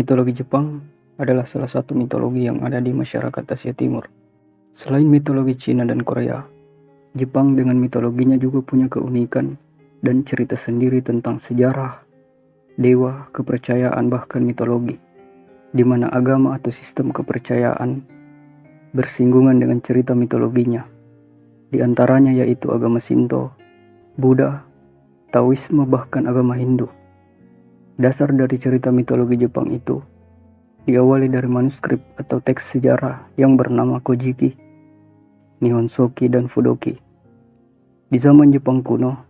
Mitologi Jepang adalah salah satu mitologi yang ada di masyarakat Asia Timur. Selain mitologi Cina dan Korea, Jepang dengan mitologinya juga punya keunikan dan cerita sendiri tentang sejarah, dewa, kepercayaan bahkan mitologi, di mana agama atau sistem kepercayaan bersinggungan dengan cerita mitologinya. Di antaranya yaitu agama Shinto, Buddha, Taoisme bahkan agama Hindu. Dasar dari cerita mitologi Jepang itu diawali dari manuskrip atau teks sejarah yang bernama Kojiki, Nihonsoki, dan Fudoki. Di zaman Jepang kuno,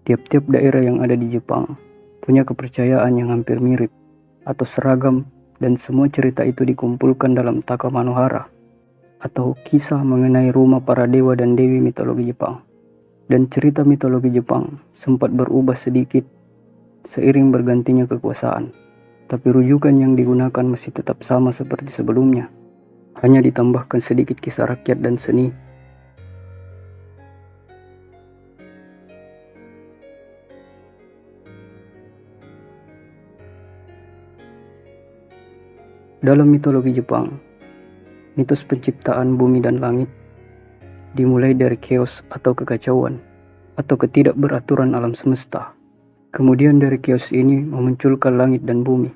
tiap-tiap daerah yang ada di Jepang punya kepercayaan yang hampir mirip atau seragam, dan semua cerita itu dikumpulkan dalam Taka Manohara atau kisah mengenai rumah para dewa dan dewi mitologi Jepang. Dan cerita mitologi Jepang sempat berubah sedikit seiring bergantinya kekuasaan, tapi rujukan yang digunakan masih tetap sama seperti sebelumnya, hanya ditambahkan sedikit kisah rakyat dan seni. Dalam mitologi Jepang, mitos penciptaan bumi dan langit dimulai dari chaos atau kekacauan atau ketidakberaturan alam semesta. Kemudian dari chaos ini memunculkan langit dan bumi.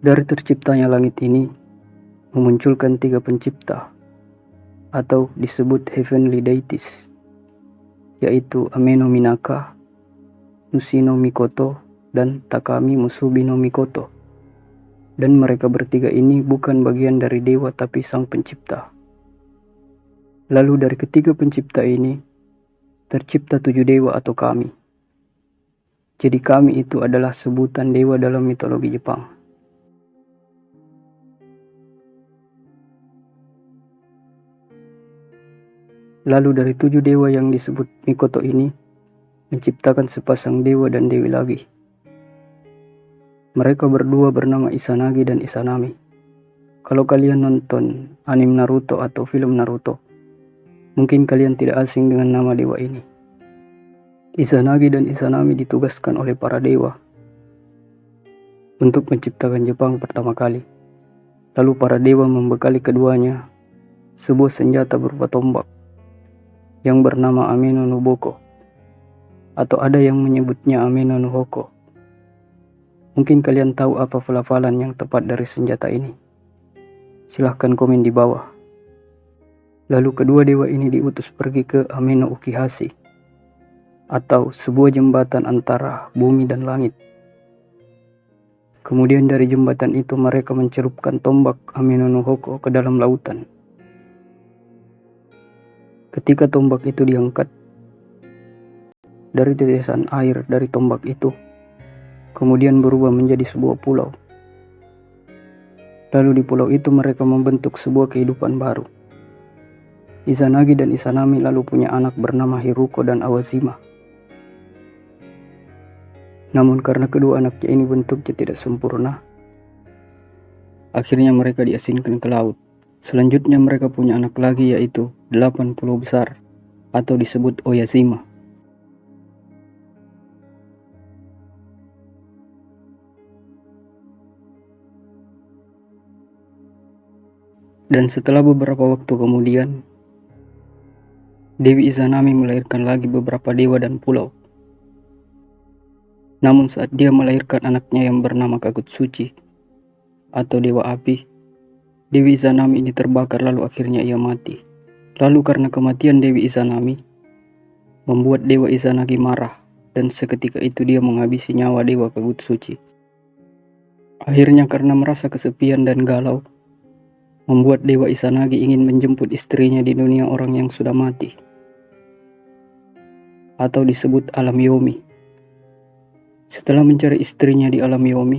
Dari terciptanya langit ini memunculkan 3 pencipta atau disebut heavenly deities, yaitu Ame no Minaka, Nushi no Mikoto, dan Takami Musubi no Mikoto. Dan mereka bertiga ini bukan bagian dari dewa tapi sang pencipta. Lalu dari ketiga pencipta ini tercipta 7 dewa atau kami. Jadi kami itu adalah sebutan dewa dalam mitologi Jepang. Lalu dari 7 dewa yang disebut Mikoto ini menciptakan sepasang dewa dan dewi lagi. Mereka berdua bernama Izanagi dan Izanami. Kalau kalian nonton anime Naruto atau film Naruto, mungkin kalian tidak asing dengan nama dewa ini. Izanagi dan Izanami ditugaskan oleh para dewa untuk menciptakan Jepang pertama kali. Lalu para dewa membekali keduanya sebuah senjata berupa tombak yang bernama Ame no Noboko, atau ada yang menyebutnya Ame no Nohoko. Mungkin kalian tahu apa pelafalan yang tepat dari senjata ini? Silahkan komen di bawah. Lalu kedua dewa ini diutus pergi ke Ame no Ukihashi, atau sebuah jembatan antara bumi dan langit. Kemudian dari jembatan itu mereka mencelupkan tombak Ame no Nohoko ke dalam lautan. Ketika tombak itu diangkat, dari tetesan air dari tombak itu kemudian berubah menjadi sebuah pulau. Lalu di pulau itu mereka membentuk sebuah kehidupan baru. Izanagi dan Izanami lalu punya anak bernama Hiruko dan Awashima. Namun karena kedua anaknya ini bentuknya tidak sempurna, akhirnya mereka diasinkan ke laut. Selanjutnya mereka punya anak lagi, yaitu 8 pulau besar atau disebut Oyashima. Dan setelah beberapa waktu kemudian, Dewi Izanami melahirkan lagi beberapa dewa dan pulau. Namun saat dia melahirkan anaknya yang bernama Kagutsuchi atau dewa api, Dewi Izanami ini terbakar lalu akhirnya ia mati. Lalu karena kematian Dewi Izanami membuat Dewa Izanagi marah, dan seketika itu dia menghabisi nyawa Dewa Kagutsuchi. Akhirnya karena merasa kesepian dan galau, membuat Dewa Izanagi ingin menjemput istrinya di dunia orang yang sudah mati, atau disebut alam Yomi. Setelah mencari istrinya di alam Yomi,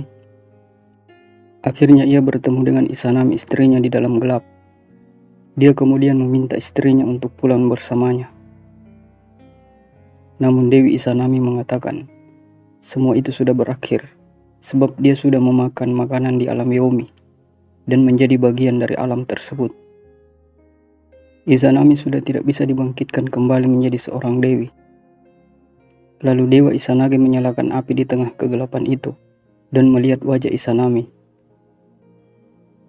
akhirnya ia bertemu dengan Izanami istrinya di dalam gelap. Dia kemudian meminta istrinya untuk pulang bersamanya. Namun Dewi Izanami mengatakan semua itu sudah berakhir, sebab dia sudah memakan makanan di alam Yomi dan menjadi bagian dari alam tersebut. Izanami sudah tidak bisa dibangkitkan kembali menjadi seorang dewi. Lalu Dewa Izanagi menyalakan api di tengah kegelapan itu dan melihat wajah Izanami.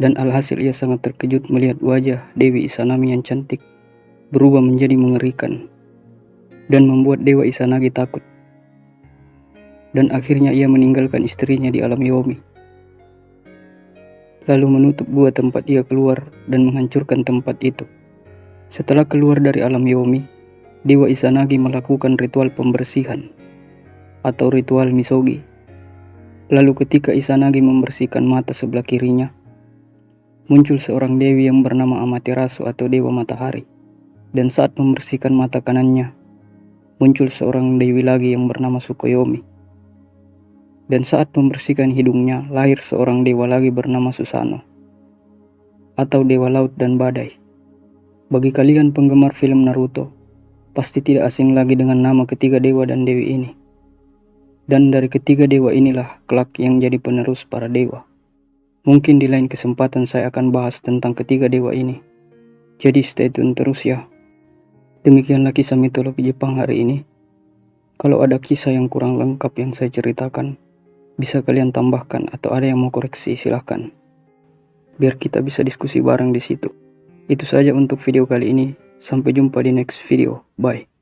Dan alhasil ia sangat terkejut melihat wajah Dewi Izanami yang cantik berubah menjadi mengerikan dan membuat Dewa Izanagi takut. Dan akhirnya ia meninggalkan istrinya di alam Yomi, lalu menutup gua tempat ia keluar dan menghancurkan tempat itu. Setelah keluar dari alam Yomi, Dewa Izanagi melakukan ritual pembersihan atau ritual misogi. Lalu ketika Izanagi membersihkan mata sebelah kirinya, muncul seorang dewi yang bernama Amaterasu atau Dewa Matahari. Dan saat membersihkan mata kanannya, muncul seorang dewi lagi yang bernama Sukoyomi. Dan saat membersihkan hidungnya, lahir seorang dewa lagi bernama Susano atau Dewa Laut dan Badai. Bagi kalian penggemar film Naruto, pasti tidak asing lagi dengan nama ketiga dewa dan dewi ini. Dan dari ketiga dewa inilah kelak yang jadi penerus para dewa. Mungkin di lain kesempatan saya akan bahas tentang ketiga dewa ini. Jadi stay tune terus ya. Demikianlah kisah mitologi Jepang hari ini. Kalau ada kisah yang kurang lengkap yang saya ceritakan, bisa kalian tambahkan atau ada yang mau koreksi silahkan. Biar kita bisa diskusi bareng di situ. Itu saja untuk video kali ini. Sampai jumpa di next video. Bye.